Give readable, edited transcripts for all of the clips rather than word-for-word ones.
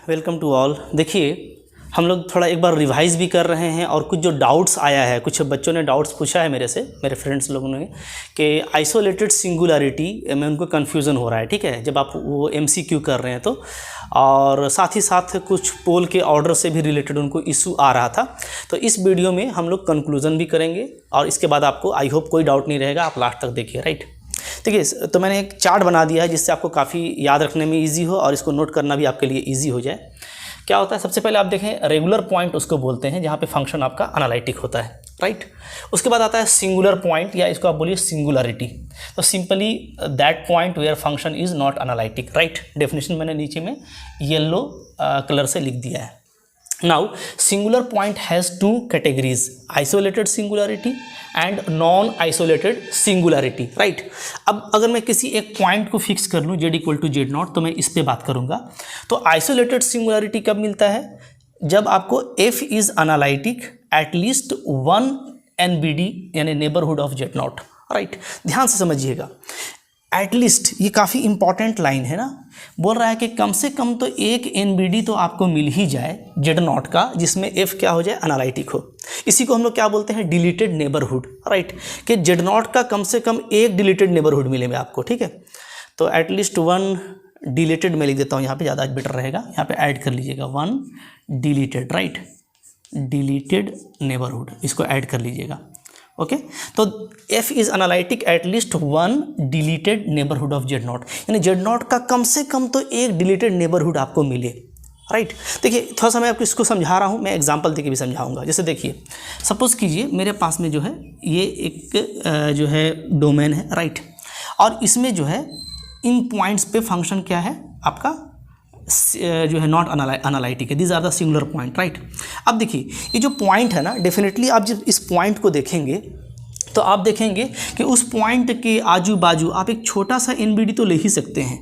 Welcome to all. देखिए, हम लोग थोड़ा एक बार रिवाइज भी कर रहे हैं और कुछ जो डाउट्स आया है, कुछ बच्चों ने डाउट्स पूछा है मेरे से, मेरे फ्रेंड्स लोगों ने, कि आइसोलेटेड सिंगुलरिटी में उनको कन्फ्यूज़न हो रहा है। ठीक है, जब आप वो एमसीक्यू कर रहे हैं तो, और साथ ही साथ कुछ पोल के ऑर्डर से भी रिलेटेड उनको इशू आ रहा था। तो इस वीडियो में हम लोग कंक्लूज़न भी करेंगे और इसके बाद आपको आई होप कोई डाउट नहीं रहेगा, आप लास्ट तक देखिए। राइट, देखिए, तो मैंने एक चार्ट बना दिया है जिससे आपको काफ़ी याद रखने में इजी हो और इसको नोट करना भी आपके लिए इजी हो जाए। क्या होता है, सबसे पहले आप देखें, रेगुलर पॉइंट उसको बोलते हैं जहाँ पे फंक्शन आपका एनालिटिक होता है। राइट, उसके बाद आता है सिंगुलर पॉइंट, या इसको आप बोलिए सिंगुलरिटी। तो simply that point where function is not analytic. Right, definition मैंने नीचे में येलो कलर से लिख दिया है। Now singular point has two categories, isolated singularity and non isolated singularity. Right, अब अगर मैं किसी एक पॉइंट को फिक्स कर लूँ z=z0, तो मैं इस पे बात करूँगा। तो आइसोलेटेड सिंगुलरिटी कब मिलता है? जब आपको f is analytic at least one NBD यानी नेबरहुड ऑफ z0। राइट, ध्यान से समझिएगा, एटलीस्ट ये काफ़ी इंपॉर्टेंट लाइन है ना। बोल रहा है कि कम से कम तो एक NBD तो आपको मिल ही जाए z0 का, जिसमें f क्या हो जाए, एनालिटिक हो। इसी को हम लोग क्या बोलते हैं, डिलीटेड नेबरहुड। राइट, कि z0 का कम से कम एक डिलीटेड नेबरहुड मिलेगा आपको। ठीक है, तो एटलीस्ट वन डिलीटेड मैं लिख देता हूँ यहाँ पे, ज़्यादा बेटर रहेगा। यहाँ पे ऐड कर लीजिएगा one deleted. Right, deleted neighbourhood, इसको ऐड कर लीजिएगा। ओके, तो f is analytic at least one deleted neighbourhood of z0, यानी z0 का कम से कम तो एक डिलीटेड नेबरहुड आपको मिले। राइट, देखिए, थोड़ा सा मैं आपको इसको समझा रहा हूँ, मैं एग्जांपल देके भी समझाऊंगा। जैसे देखिए, सपोज़ कीजिए मेरे पास में जो है ये एक जो है डोमेन है। राइट, और इसमें जो है इन पॉइंट्स पे फंक्शन क्या है आपका, जो है नॉट एनालिटिक है। These are the singular point. Right, अब देखिए ये जो पॉइंट है ना, डेफिनेटली आप जब इस पॉइंट को देखेंगे तो आप देखेंगे कि उस पॉइंट के आजू बाजू आप एक छोटा सा NBD तो ले ही सकते हैं,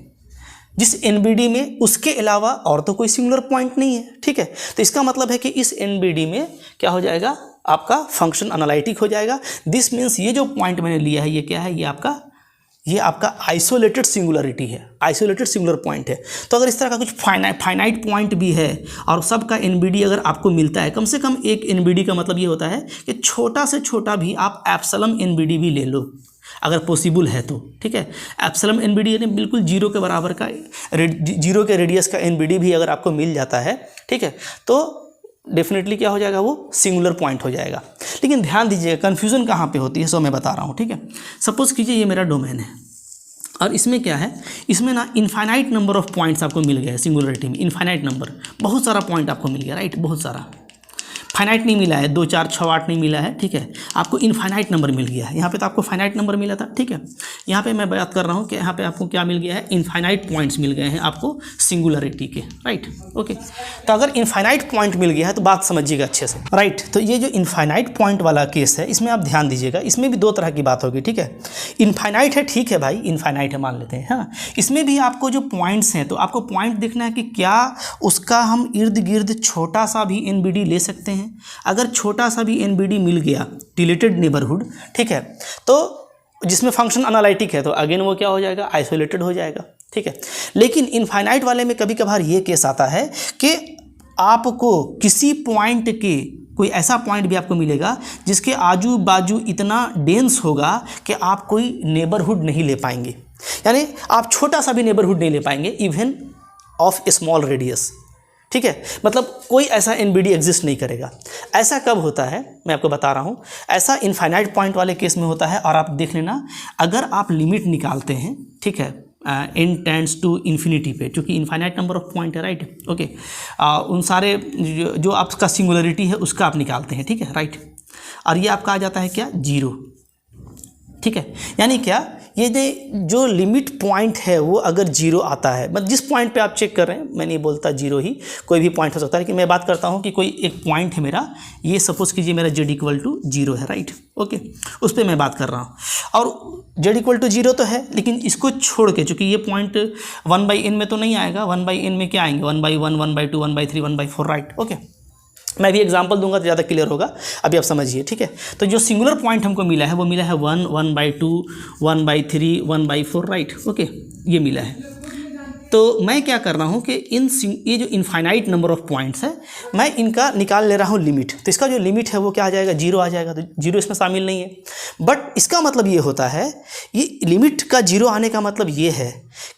जिस NBD में उसके अलावा और तो कोई सिंगुलर पॉइंट नहीं है। ठीक है, तो इसका मतलब है कि इस NBD में क्या हो जाएगा, आपका फंक्शन एनालिटिक हो जाएगा। दिस मीन्स ये जो पॉइंट मैंने लिया है, ये क्या है, ये आपका आइसोलेटेड सिंगुलरिटी है, आइसोलेटेड सिंगुलर पॉइंट है। तो अगर इस तरह का कुछ फाइनाइट पॉइंट भी है और सबका NBD अगर आपको मिलता है, कम से कम एक NBD का मतलब ये होता है कि छोटा से छोटा भी आप एप्सिलॉन NBD भी ले लो अगर पॉसिबल है तो। ठीक है, एप्सिलॉन NBD यानी बिल्कुल जीरो के बराबर का, जीरो के रेडियस का NBD भी अगर आपको मिल जाता है, ठीक है, तो डेफिनेटली क्या हो जाएगा, वो सिंगुलर पॉइंट हो जाएगा। लेकिन ध्यान दीजिएगा, कन्फ्यूज़न कहाँ पे होती है, सो मैं बता रहा हूँ। ठीक है, सपोज़ कीजिए ये मेरा डोमेन है और इसमें क्या है, इसमें ना इनफाइनाइट नंबर ऑफ पॉइंट्स आपको मिल गए सिंगुलरिटी में। इनफाइनाइट नंबर, बहुत सारा पॉइंट आपको मिल गया। राइट, बहुत सारा, फाइनाइट नहीं मिला है, 2 4 6 8 नहीं मिला है। ठीक है, आपको इनफाइनाइट नंबर मिल गया है। यहाँ पे तो आपको फाइनाइट नंबर मिला था। ठीक है, यहाँ पे मैं बात कर रहा हूँ कि यहाँ पे आपको क्या मिल गया है, इनफाइनाइट पॉइंट्स मिल गए हैं आपको सिंगुलरिटी के। राइट, ओके, तो अगर इनफाइनाइट पॉइंट मिल गया है तो बात समझिएगा अच्छे से। राइट, तो ये जो इनफाइनाइट पॉइंट वाला केस है, इसमें आप ध्यान दीजिएगा, इसमें भी 2 तरह की बात होगी। ठीक है, इनफाइनाइट है, ठीक है भाई, इनफाइनाइट है मान लेते हैं, हाँ। इसमें भी आपको जो पॉइंट्स हैं, तो आपको पॉइंट देखना है कि क्या उसका हम इर्द गिर्द छोटा सा भी NBD ले सकते हैं। अगर छोटा सा भी NBD मिल गया, डिलीटेड नेबरहुड, ठीक है, तो जिसमें फंक्शन एनालिटिक है, तो अगेन वो क्या हो जाएगा, आइसोलेटेड हो जाएगा। ठीक है, लेकिन इनफाइनाइट वाले में कभी कभार ये केस आता है कि आपको किसी पॉइंट के, कोई ऐसा पॉइंट भी आपको मिलेगा जिसके आजू बाजू इतना डेंस होगा कि आप कोई नेबरहुड नहीं ले पाएंगे, यानी आप छोटा सा भी नेबरहुड नहीं ले पाएंगे, इवन ऑफ स्मॉल रेडियस। ठीक है, मतलब कोई ऐसा NBD एग्जिस्ट नहीं करेगा। ऐसा कब होता है, मैं आपको बता रहा हूँ, ऐसा इनफाइनाइट पॉइंट वाले केस में होता है। और आप देख लेना, अगर आप लिमिट निकालते हैं, ठीक है, n टेंड्स टू इन्फिनिटी पे, क्योंकि इनफाइनाइट नंबर ऑफ पॉइंट है। राइट, ओके, उन सारे जो आपका सिंगुलरिटी है उसका आप निकालते हैं। ठीक है, राइट, और ये आपका आ जाता है क्या, 0। ठीक है, यानी क्या, ये जो लिमिट पॉइंट है वो अगर 0 आता है, मतलब जिस पॉइंट पे आप चेक कर रहे हैं, मैं नहीं बोलता 0 ही, कोई भी पॉइंट हो सकता है, लेकिन मैं बात करता हूँ कि कोई एक पॉइंट है मेरा, ये सपोज़ कीजिए मेरा z=0 है। राइट, ओके, उस पर मैं बात कर रहा हूँ, और z=0 तो है, लेकिन इसको छोड़ के, चूँकि ये पॉइंट 1/n में तो नहीं आएगा, 1/n में क्या आएंगे, 1/1 1/2 1/3 1/4। राइट, ओके, मैं भी एग्जांपल दूंगा तो ज़्यादा क्लियर होगा, अभी आप समझिए। ठीक है, तो जो सिंगुलर पॉइंट हमको मिला है वो मिला है 1 1/2 1/3 1/4। राइट, ओके, ये मिला है। तो मैं क्या कर रहा हूँ कि ये जो इनफाइनाइट नंबर ऑफ पॉइंट्स है, मैं इनका निकाल ले रहा हूँ लिमिट। तो इसका जो लिमिट है वो क्या आ जाएगा, 0 आ जाएगा। तो 0 इसमें शामिल नहीं है। बट इसका मतलब ये होता है, ये लिमिट का 0 आने का मतलब ये है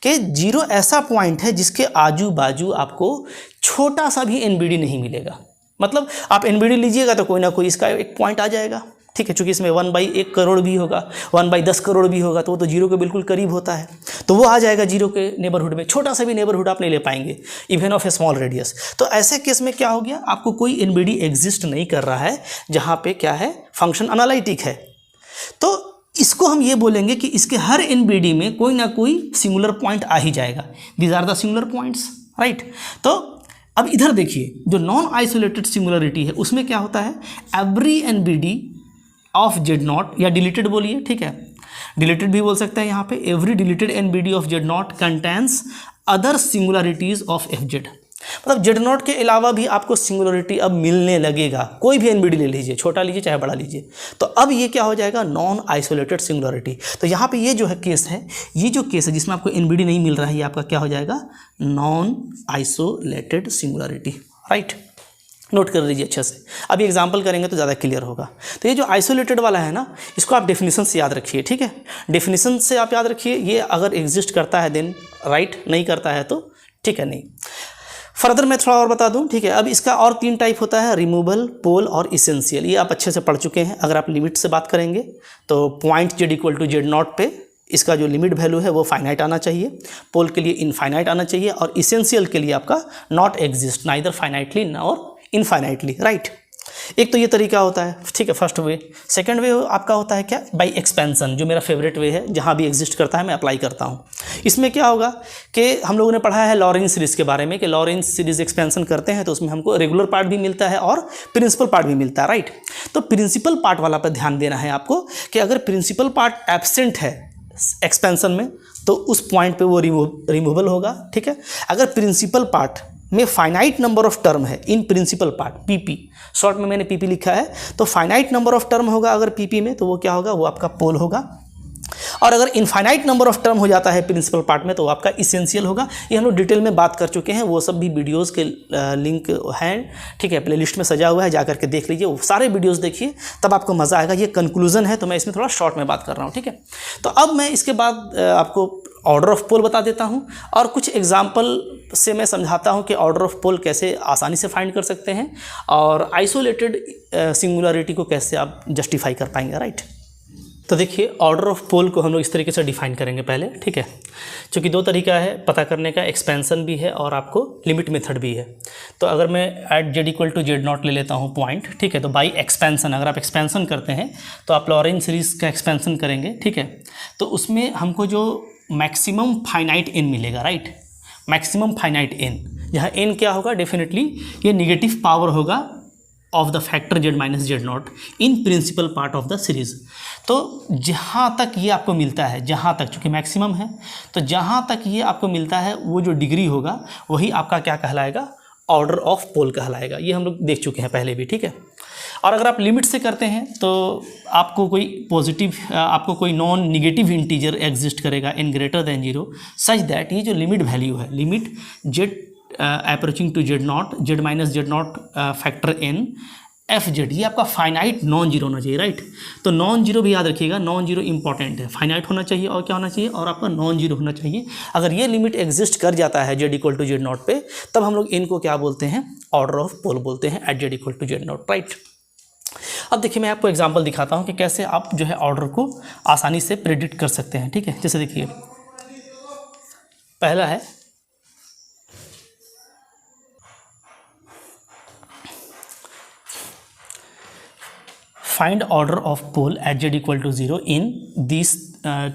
कि 0 ऐसा पॉइंट है जिसके आजू बाजू आपको छोटा सा भी एनबीडी नहीं मिलेगा। मतलब आप एनबीडी लीजिएगा तो कोई ना कोई इसका एक पॉइंट आ जाएगा, ठीक है। चूँकि इसमें 1/1 करोड़ भी होगा, 1/10 करोड़ भी होगा, तो वो तो 0 के बिल्कुल करीब होता है, तो वो आ जाएगा 0 के नेबरहुड में। छोटा सा भी नेबरहुड आप नहीं ले पाएंगे, even of A small radius. तो ऐसे केस में क्या हो गया, आपको कोई एनबीडी एग्जिस्ट नहीं कर रहा है जहाँ पे क्या है, फंक्शन अनालिटिक है। तो इसको हम ये बोलेंगे कि इसके हर एनबीडी में कोई ना कोई सिंगुलर पॉइंट आ ही जाएगा। These are the singular points, right. तो अब इधर देखिए, जो नॉन आइसोलेटेड सिंगुलरिटी है उसमें क्या होता है, every NBD of Z not, या डिलीटेड बोलिए, ठीक है, डिलीटेड भी बोल सकते हैं यहाँ पे, every deleted NBD of Z not contains other singularities of F Z. मतलब जेड नॉट के अलावा भी आपको सिंगुलरिटी अब मिलने लगेगा। कोई भी एनबीडी ले लीजिए, छोटा लीजिए चाहे बड़ा लीजिए, तो अब ये क्या हो जाएगा, नॉन आइसोलेटेड सिंगुलरिटी। तो यहाँ पे ये जो है केस है, ये जो केस है जिसमें आपको एनबीडी नहीं मिल रहा है, ये आपका क्या हो जाएगा, non isolated singularity, right. Note कर लीजिए अच्छे से, अभी एग्जांपल करेंगे तो ज़्यादा क्लियर होगा। तो ये जो आइसोलेटेड वाला है ना, इसको आप डेफिनेशन से याद रखिए, ठीक है। डेफिनेशन से आप याद रखिए, ये अगर एग्जिस्ट करता है देन राइट, नहीं करता है तो ठीक है नहीं। फर्दर मैं थोड़ा और बता दूं, ठीक है। अब इसका और 3 टाइप होता है, रिमूवल, पोल और इसेंशियल। ये आप अच्छे से पढ़ चुके हैं। अगर आप लिमिट से बात करेंगे तो point Z equal to Z not पे इसका जो लिमिट वैल्यू है वो फाइनाइट आना चाहिए, पोल के लिए इनफाइनाइट आना चाहिए, और इसेंशियल के लिए आपका not exist, neither finitely nor infinitely, right. एक तो ये तरीका होता है, ठीक है, फर्स्ट वे। सेकंड वे आपका होता है क्या, बाय एक्सपेंशन, जो मेरा फेवरेट वे है, जहाँ भी एग्जिस्ट करता है मैं अप्लाई करता हूँ। इसमें क्या होगा कि हम लोगों ने पढ़ा है लॉरेंस सीरीज के बारे में, कि लॉरेंस सीरीज एक्सपेंशन करते हैं तो उसमें हमको रेगुलर पार्ट भी मिलता है और प्रिंसिपल पार्ट भी मिलता है, राइट। तो प्रिंसिपल पार्ट वाला पर ध्यान देना है आपको कि अगर प्रिंसिपल पार्ट एब्सेंट है एक्सपेंशन में तो उस पॉइंट पे वो रिमूवल होगा, ठीक है। अगर प्रिंसिपल पार्ट में फाइनाइट नंबर ऑफ टर्म है, in principle part, PP, short में मैंने पीपी लिखा है, तो फाइनाइट नंबर ऑफ टर्म होगा अगर पीपी में, तो वो क्या होगा, वो आपका पोल होगा। और अगर इनफाइनाइट नंबर ऑफ टर्म हो जाता है प्रिंसिपल पार्ट में तो वो आपका इसेंशियल होगा। ये हम लोग डिटेल में बात कर चुके हैं, वो सब भी वीडियोस के लिंक हैं, ठीक है, प्लेलिस्ट में सजा हुआ है, जा करके देख लीजिए, वो सारे वीडियोस देखिए, तब आपको मज़ा आएगा। ये कंक्लूजन है तो मैं इसमें थोड़ा शॉर्ट में बात कर रहा हूँ, ठीक है। तो अब मैं इसके बाद आपको ऑर्डर ऑफ पोल बता देता हूँ और कुछ एग्जाम्पल से मैं समझाता हूँ कि ऑर्डर ऑफ पोल कैसे आसानी से फाइंड कर सकते हैं और आइसोलेटेड सिंगुलरिटी को कैसे आप जस्टिफाई कर पाएंगे, राइट। तो देखिए, ऑर्डर ऑफ पोल को हम लोग इस तरीके से डिफाइन करेंगे पहले, ठीक है। क्योंकि 2 तरीका है पता करने का, एक्सपेंशन भी है और आपको लिमिट मेथड भी है। तो अगर मैं at Z equal to Z not ले लेता हूँ पॉइंट, ठीक है, तो बाई एक्सपेंशन, अगर आप एक्सपेंशन करते हैं तो आप लॉरेंस सीरीज का एक्सपेंशन करेंगे, ठीक है, तो उसमें हमको जो मैक्सिमम फाइनाइट एन मिलेगा, राइट, मैक्सिमम फाइनाइट एन, जहाँ एन क्या होगा, डेफिनेटली ये निगेटिव पावर होगा of the factor Z minus Z not in principle part of the series. तो जहाँ तक ये आपको मिलता है, जहाँ तक, चूँकि मैक्सिमम है तो जहाँ तक ये आपको मिलता है वो जो डिग्री होगा वही आपका क्या कहलाएगा, ऑर्डर ऑफ पोल कहलाएगा। ये हम लोग देख चुके हैं पहले भी, ठीक है। और अगर आप लिमिट से करते हैं तो आपको कोई पॉजिटिव, आपको कोई नॉन निगेटिव इंटीजर एग्जिस्ट करेगा n greater than 0 such that ये जो लिमिट वैल्यू है, limit Z approaching to Z not, Z minus Z not factor n F Z, ये आपका फाइनाइट नॉन जीरो होना चाहिए, राइट। तो नॉन जीरो भी याद रखिएगा, नॉन जीरो इंपॉर्टेंट है, फाइनाइट होना चाहिए और क्या होना चाहिए, और आपका नॉन जीरो होना चाहिए। अगर ये लिमिट एग्जिस्ट कर जाता है Z equal to Z not पे, तब हम लोग इनको क्या बोलते हैं, ऑर्डर ऑफ पोल बोलते हैं at Z equal to Z not, right. अब देखिए, मैं आपको एग्जांपल दिखाता हूँ कि कैसे आप जो है ऑर्डर को आसानी से प्रेडिक्ट कर सकते हैं, ठीक है। जैसे देखिए, पहला है find order of pole at Z equal to 0 in this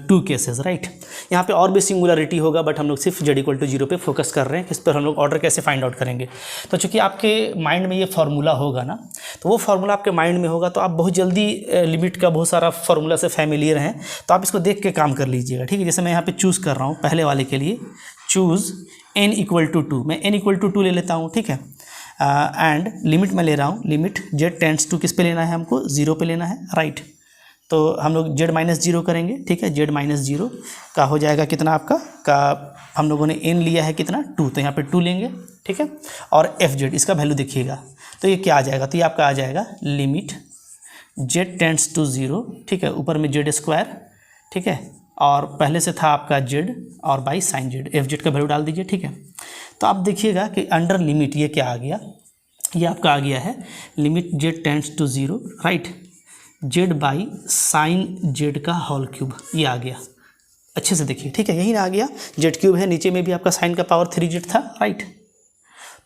2 cases, right. यहाँ पे और भी सिंगुलरिटी होगा बट हम लोग सिर्फ जेड इक्वल टू 0 पे फोकस कर रहे हैं, किस पर हम लोग ऑर्डर कैसे फाइंड आउट करेंगे। तो चूँकि आपके माइंड में ये फार्मूला होगा ना, तो वो फार्मूला आपके माइंड में होगा तो आप बहुत जल्दी लिमिट का बहुत सारा फार्मूला से फैमिलियर हैं, तो आप इसको देख के काम कर लीजिएगा, ठीक है। जैसे मैं यहाँ पर चूज़ कर रहा हूँ पहले वाले के लिए, चूज़ n इक्वल टू 2, मैं n इक्वल टू 2 ले लेता हूँ, ठीक है। एंड लिमिट में ले रहा हूँ, लिमिट जेड टेंड्स टू किस पे लेना है, हमको 0 पे लेना है, राइट। तो हम लोग जेड माइनस जीरो करेंगे, ठीक है। जेड माइनस जीरो का हो जाएगा कितना आपका का हम लोगों ने एन लिया है कितना 2, तो यहाँ पे 2 लेंगे, ठीक है। और एफ जेड इसका वैल्यू देखिएगा, तो ये क्या आ जाएगा, तो ये आपका आ जाएगा लिमिट जेड टेंड्स टू 0, ठीक है। ऊपर में जेड स्क्वायर, ठीक है, और पहले से था आपका जेड और by sine Z, F Z का वैल्यू डाल दीजिए, ठीक है। तो आप देखिएगा कि अंडर लिमिट ये क्या आ गया, ये आपका आ गया है limit Z tends to 0, right, Z by sine Z का होल क्यूब, ये आ गया। अच्छे से देखिए, ठीक है, यही ना आ गया, जेड क्यूब है, नीचे में भी आपका साइन का पावर 3 जेड था, राइट।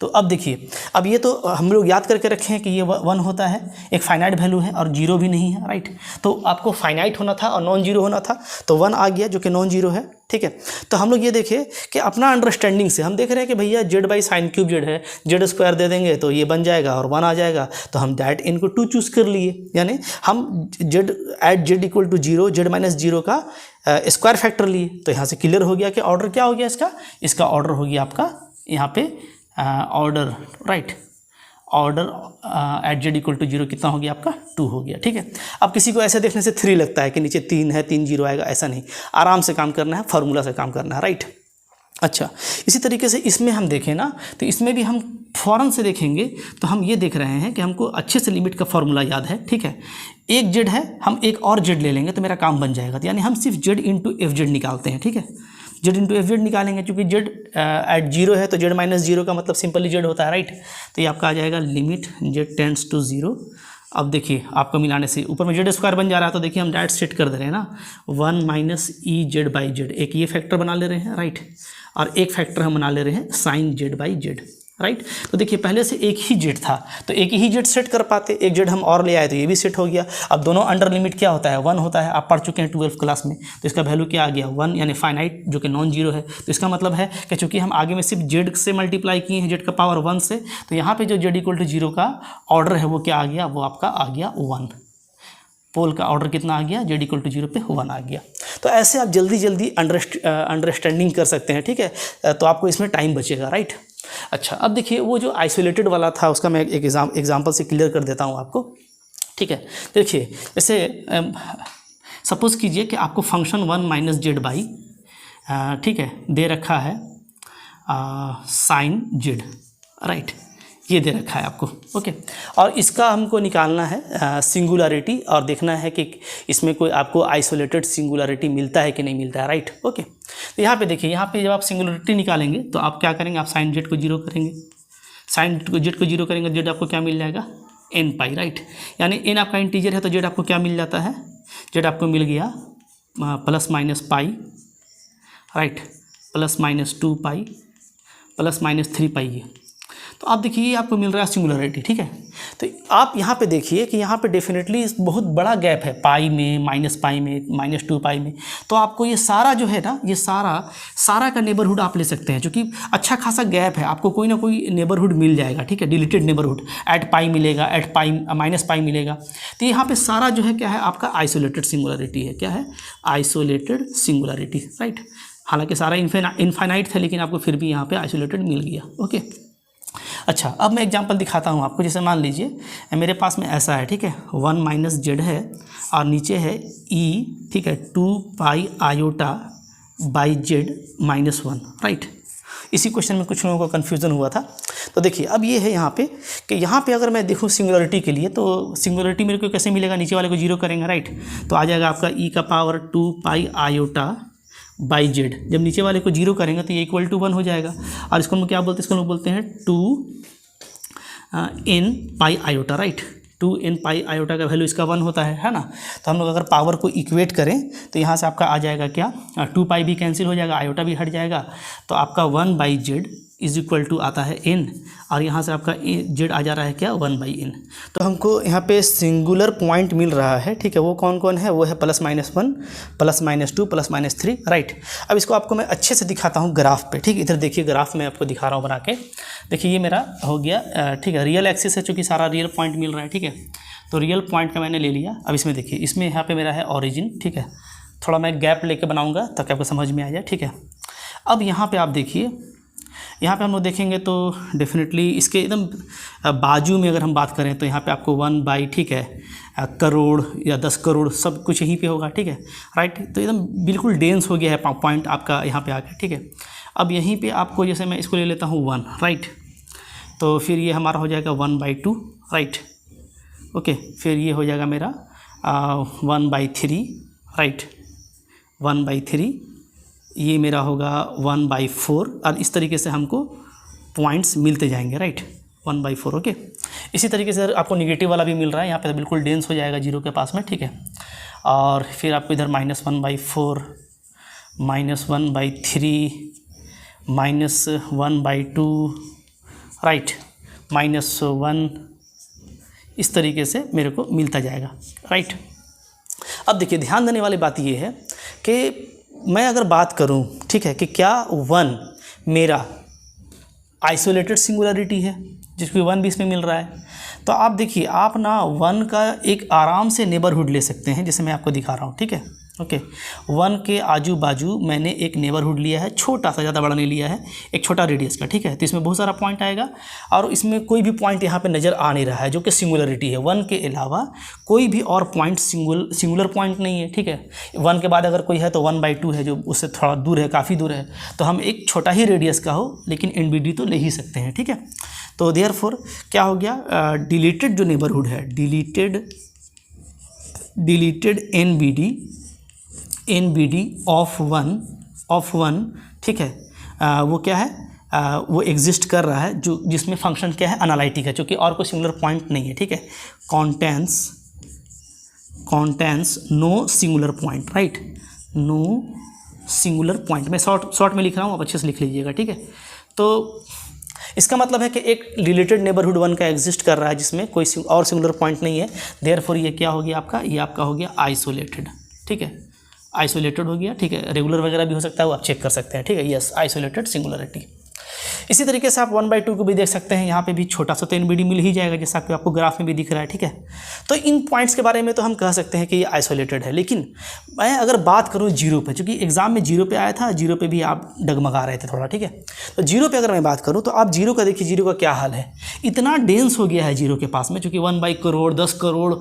तो अब देखिए, अब ये तो हम लोग याद करके रखे हैं कि ये 1 होता है, एक फाइनाइट वैल्यू है और 0 भी नहीं है, राइट। तो आपको फाइनाइट होना था और नॉन जीरो होना था, तो 1 आ गया जो कि नॉन जीरो है, ठीक है। तो हम लोग ये देखें कि अपना अंडरस्टैंडिंग से हम देख रहे हैं कि भैया Z by sine cube Z है, जेड स्क्वायर दे देंगे तो ये बन जाएगा और 1 आ जाएगा, तो हम दैट इनको 2 चूज़ कर लिए, यानी हम Z at Z equal to 0 Z minus zero का स्क्वायर फैक्टर लिए। तो यहाँ से क्लियर हो गया कि ऑर्डर क्या हो गया इसका ऑर्डर हो गया आपका यहाँ पे order, right, order at Z equal to 0 कितना हो गया आपका 2 हो गया, ठीक है। अब किसी को ऐसे देखने से 3 लगता है कि नीचे 3 है, 3 0 आएगा, ऐसा नहीं, आराम से काम करना है, फार्मूला से काम करना है, राइट। अच्छा, इसी तरीके से इसमें हम देखें ना, तो इसमें भी हम फ़ौरन से देखेंगे तो हम ये देख रहे हैं कि हमको अच्छे से लिमिट का फार्मूला याद है, ठीक है। एक जेड है, हम एक और जेड ले लेंगे तो मेरा काम बन जाएगा, तो यानी हम सिर्फ जेड इंटू एफ जेड निकालते हैं, ठीक है। जेड इंटू एफ जेड निकालेंगे, क्योंकि जेड एट 0 है तो जेड माइनस जीरो का मतलब सिंपली जेड होता है, राइट। तो ये आपका आ जाएगा लिमिट जेड टेंड्स टू 0। अब देखिए आपको मिलाने से ऊपर में जेड स्क्वायर बन जा रहा है, तो देखिए हम डायरेक्ट सेट कर दे रहे हैं ना, 1 minus E Z by Z, एक ये फैक्टर बना ले रहे हैं, राइट, और एक फैक्टर हम बना ले रहे हैं sine Z by Z, right. तो देखिए पहले से एक ही जेड था तो एक ही जेड सेट कर पाते, एक जेड हम और ले आए तो ये भी सेट हो गया। अब दोनों अंडर लिमिट क्या होता है 1 होता है, आप पढ़ चुके हैं 12th क्लास में, तो इसका वैल्यू क्या आ गया 1, यानी फाइनाइट जो कि नॉन जीरो है। तो इसका मतलब है कि चूंकि हम आगे में सिर्फ जेड से मल्टीप्लाई किए हैं, जेड का पावर 1 से, तो यहाँ पे जो जेड इक्वल टू 0 का ऑर्डर है वो क्या आ गया, वो आपका आ गया 1, पोल का ऑर्डर कितना आ गया, जेड इक्वल टू 0 पे 1 आ गया। तो ऐसे आप जल्दी जल्दी अंडरस्टैंडिंग कर सकते हैं, ठीक है, तो आपको इसमें टाइम बचेगा, राइट। अच्छा, अब देखिए वो जो आइसोलेटेड वाला था उसका मैं एक एग्जांपल से क्लियर कर देता हूँ आपको, ठीक है। देखिए जैसे सपोज़ कीजिए कि आपको फंक्शन 1 माइनस जेड बाई, ठीक है, दे रखा है साइन जेड, राइट, ये दे रखा है आपको, ओके। और इसका हमको निकालना है सिंगुलरिटी और देखना है कि इसमें कोई आपको आइसोलेटेड सिंगुलरिटी मिलता है कि नहीं मिलता है, राइट, ओके। तो यहाँ पे देखिए, यहाँ पे जब आप सिंगुलरिटी निकालेंगे तो आप क्या करेंगे, आप साइन जेड को 0 करेंगे, साइन जेड को 0 करेंगे, जेड आपको क्या मिल जाएगा एन पाई, राइट, यानी एन आपका इंटीजर है तो जेड आपको क्या मिल जाता है, जेड आपको मिल गया plus minus pi, right, plus minus 2 pi plus minus 3 पाई है। तो आप देखिए आपको मिल रहा है सिंगुलरिटी, ठीक है। तो आप यहाँ पे देखिए कि यहाँ पे डेफिनेटली बहुत बड़ा गैप है, पाई में, माइनस पाई में, माइनस 2 पाई में। तो आपको ये सारा जो है ना, ये सारा का नेबरहुड आप ले सकते हैं, क्योंकि अच्छा खासा गैप है, आपको कोई ना कोई नेबरहुड मिल जाएगा, ठीक है, डिलीटेड नेबरहुड, एट पाई मिलेगा, एट पाई माइनस पाई मिलेगा। तो यहाँ पे सारा जो है क्या है आपका आइसोलेटेड सिंगुलरिटी है, क्या है आइसोलेटेड सिंगुलरिटी, राइट। हालांकि सारा इनफाइनाइट था लेकिन आपको फिर भी यहाँ पे आइसोलेटेड मिल गया, ओके। अच्छा, अब मैं एग्जांपल दिखाता हूँ आपको। जैसे मान लीजिए मेरे पास में ऐसा है, ठीक है, 1 माइनस जेड है और नीचे है ई, ठीक है, 2 पाई iota by Z minus 1, right. इसी क्वेश्चन में कुछ लोगों को कन्फ्यूज़न हुआ था। तो देखिए अब ये है यहाँ पे कि यहाँ पे अगर मैं देखूँ सिंगुलरिटी के लिए, तो सिंगुलरिटी मेरे को कैसे मिलेगा, नीचे वाले को 0 करेंगे, राइट, तो आ जाएगा आपका ई का power 2 pi iota by Z. जब नीचे वाले को 0 करेंगे तो ये इक्वल टू 1 हो जाएगा, और इसको हम क्या बोलते हैं, इसको हम बोलते हैं 2 n पाई आयोटा, राइट। 2 n पाई आयोटा का वैल्यू इसका 1 होता है ना। तो हम लोग अगर पावर को इक्वेट करें तो यहाँ से आपका आ जाएगा क्या, 2 पाई भी कैंसिल हो जाएगा, आयोटा भी हट जाएगा, तो आपका 1 by Z is equal to आता है n, और यहाँ से आपका जेड आ जा रहा है क्या 1 बाई n। तो हमको यहाँ पे सिंगुलर पॉइंट मिल रहा है, ठीक है, वो कौन कौन है, वो है plus minus 1 plus minus 2 plus minus 3, right. अब इसको आपको मैं अच्छे से दिखाता हूँ ग्राफ पे, ठीक है, इधर देखिए ग्राफ में आपको दिखा रहा हूँ बना के। देखिए ये मेरा हो गया, ठीक है, रियल एक्सिस है, चूँकि सारा रियल पॉइंट मिल रहा है, ठीक है, तो रियल पॉइंट का मैंने ले लिया। अब इसमें देखिए, इसमें यहाँ पर मेरा है ऑरिजिन, ठीक है, थोड़ा मैं गैप लेके बनाऊँगा ताकि आपको समझ में आ जाए, ठीक है। अब यहाँ पर आप देखिए यहाँ पे हम लोग देखेंगे तो डेफिनेटली इसके एकदम बाजू में अगर हम बात करें तो यहाँ पे आपको 1/, ठीक है, करोड़ या 10 करोड़ सब कुछ यहीं पे होगा, ठीक है, राइट। तो एकदम बिल्कुल डेंस हो गया है पॉइंट आपका यहाँ पे आके, ठीक है। अब यहीं पे आपको जैसे मैं इसको ले लेता हूँ 1, राइट, तो फिर ये हमारा हो जाएगा 1/2, राइट, ओके। फिर ये हो जाएगा मेरा 1/3, राइट, 1/3, ये मेरा होगा 1/4, और इस तरीके से हमको पॉइंट्स मिलते जाएंगे, राइट, 1/4, ओके। इसी तरीके से आपको निगेटिव वाला भी मिल रहा है, यहाँ पे तो बिल्कुल डेंस हो जाएगा जीरो के पास में, ठीक है। और फिर आपको इधर -1/4, -1/3, -1/2, राइट, -1, इस तरीके से मेरे को मिलता जाएगा, राइट। अब देखिए ध्यान देने वाली बात ये है कि मैं अगर बात करूं, ठीक है, कि क्या 1 मेरा आइसोलेटेड सिंगुलरिटी है, जिसको 1 भी इसमें मिल रहा है, तो आप देखिए आप ना 1 का एक आराम से नेबरहुड ले सकते हैं, जैसे मैं आपको दिखा रहा हूँ, ठीक है, ओके। 1 के आजू बाजू मैंने एक नेबरहुड लिया है, छोटा सा, ज़्यादा बड़ा नहीं लिया है, एक छोटा रेडियस का, ठीक है। तो इसमें बहुत सारा पॉइंट आएगा और इसमें कोई भी पॉइंट यहाँ पे नज़र आ नहीं रहा है जो कि सिंगुलरिटी है। 1 के अलावा कोई भी और पॉइंट सिंगुलर पॉइंट नहीं है, ठीक है। 1 के बाद अगर कोई है तो 1/2 है जो उससे थोड़ा दूर है, काफ़ी दूर है, तो हम एक छोटा ही रेडियस का हो लेकिन NBD तो ले ही सकते हैं, ठीक है। तो देयरफॉर क्या हो गया, डिलीटेड जो नेबरहुड है, डिलीटेड NBD ऑफ वन, ठीक है, वो क्या है, वो एग्जिस्ट कर रहा है, जो जिसमें फंक्शन क्या है, एनालिटिक है, क्योंकि और कोई सिंगुलर पॉइंट नहीं है, ठीक है। Contains no singular point, right, no singular point. मैं शॉर्ट में लिख रहा हूँ, आप अच्छे से लिख लीजिएगा, ठीक है। तो इसका मतलब है कि एक रिलेटेड नेबरहुड 1 का एग्जिस्ट कर रहा है जिसमें कोई और सिंगुलर पॉइंट नहीं है, देयरफॉर ये क्या हो गया आपका, ये आपका हो गया आइसोलेटेड, ठीक है, आइसोलेटेड हो गया, ठीक है। रेगुलर वगैरह भी हो सकता है, वो आप चेक कर सकते हैं, ठीक है, यस, आइसोलेटेड सिंगुलरिटी। इसी तरीके से आप 1/2 को भी देख सकते हैं, यहाँ पे भी छोटा सा तो NBD मिल ही जाएगा, जैसा कि आपको ग्राफ में भी दिख रहा है, ठीक है। तो इन पॉइंट्स के बारे में तो हम कह सकते हैं कि ये आइसोलेटेड है, लेकिन मैं अगर बात करूँ 0 पे, क्योंकि एग्जाम में 0 पे आया था, 0 पे भी आप डगमगा रहे थे थोड़ा, ठीक है। तो 0 पे अगर मैं बात करूँ तो आप 0 का देखिए, 0 का क्या हाल है, इतना डेंस हो गया है 0 के पास में, चूँकि 1 करोड़ 10 करोड़,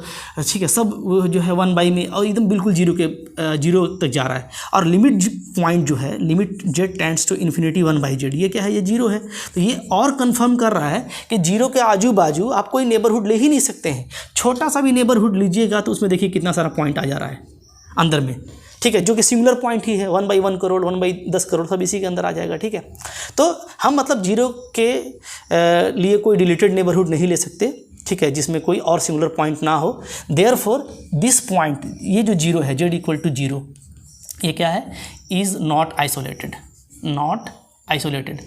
ठीक है, सब जो है 1 में, और एकदम बिल्कुल 0 तक जा रहा है। और लिमिट पॉइंट जो है, limit z tends to infinity 1/z, ये क्या है, ये 0 है। तो ये और कंफर्म कर रहा है कि 0 के आजू बाजू आप कोई नेबरहुड ले ही नहीं सकते हैं। छोटा सा भी नेबरहुड लीजिएगा तो उसमें देखिए कितना सारा पॉइंट आ जा रहा है अंदर में, ठीक है, जो कि सिंगुलर पॉइंट ही है, 1/1 करोड़, 1/10 करोड़, सब इसी के अंदर आ जाएगा, ठीक है। तो हम मतलब 0 के लिए कोई डिलीटेड नेबरहुड नहीं ले सकते, ठीक है, जिसमें कोई और सिंगुलर पॉइंट ना हो। देयरफॉर दिस पॉइंट, ये जो 0 है, z = 0, ये क्या है, is not isolated, not isolated.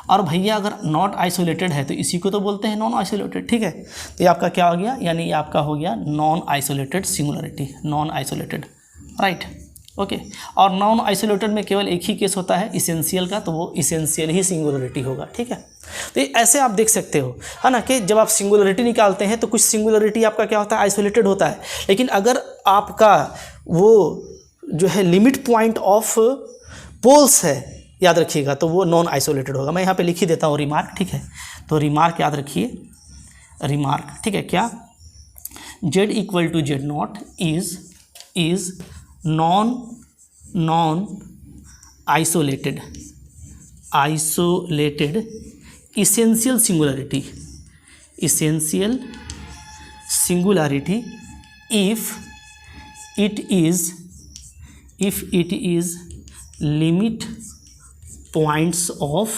और भैया अगर नॉट आइसोलेटेड है तो इसी को तो बोलते हैं नॉन आइसोलेटेड, ठीक है। तो ये आपका क्या हो गया, यानी ये आपका हो गया non isolated singularity, non isolated, right, okay. और नॉन आइसोलेटेड में केवल एक ही केस होता है इसेंशियल का, तो वो इसेंशियल ही सिंगुलरिटी होगा, ठीक है। तो ये ऐसे आप देख सकते हो, है ना, कि जब आप सिंगुलरिटी निकालते हैं तो कुछ सिंगुलरिटी आपका क्या होता है, आइसोलेटेड होता है, लेकिन अगर आपका वो जो है लिमिट पॉइंट ऑफ पोल्स है, याद रखिएगा, तो वो नॉन आइसोलेटेड होगा। मैं यहाँ पे लिख ही देता हूँ रिमार्क, ठीक है। तो रिमार्क याद रखिए, रिमार्क, ठीक है, क्या, z = z0 is non isolated essential singularity if it is limit points of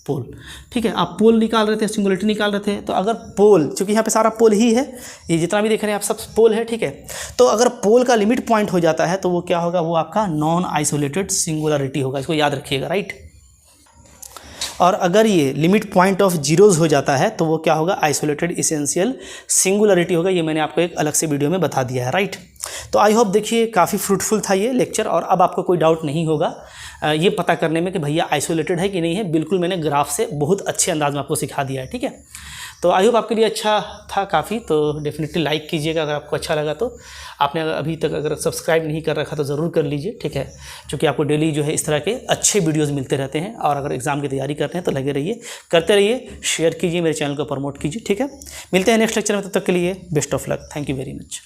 pole, ठीक है। आप पोल निकाल रहे थे, सिंगुलरिटी निकाल रहे थे, तो अगर पोल, क्योंकि यहाँ पे सारा पोल ही है, ये जितना भी देख रहे हैं आप सब पोल है, ठीक है। तो अगर पोल का लिमिट पॉइंट हो जाता है तो वो क्या होगा, वो आपका नॉन आइसोलेटेड सिंगुलरिटी होगा, इसको याद रखिएगा, राइट। और अगर ये लिमिट पॉइंट ऑफ जीरोज़ हो जाता है तो वो क्या होगा, आइसोलेटेड इसेंशियल सिंगुलरिटी होगा। ये मैंने आपको एक अलग से वीडियो में बता दिया है, राइट। तो आई होप देखिए काफ़ी फ्रूटफुल था ये लेक्चर, और अब आपको कोई डाउट नहीं होगा ये पता करने में कि भैया आइसोलेटेड है कि नहीं है। बिल्कुल मैंने ग्राफ से बहुत अच्छे अंदाज में आपको सिखा दिया है, ठीक है। तो आई होप आपके लिए अच्छा था काफ़ी, तो डेफिनेटली लाइक कीजिएगा अगर आपको अच्छा लगा तो। आपने अभी तक अगर सब्सक्राइब नहीं कर रखा तो ज़रूर कर लीजिए, ठीक है, क्योंकि आपको डेली जो है इस तरह के अच्छे वीडियोज़ मिलते रहते हैं। और अगर एग्ज़ाम की तैयारी करते हैं तो लगे रहिए, करते रहिए, शेयर कीजिए, मेरे चैनल को प्रमोट कीजिए, ठीक है। मिलते हैं नेक्स्ट लेक्चर में, तब तक के लिए best of luck. Thank you very much.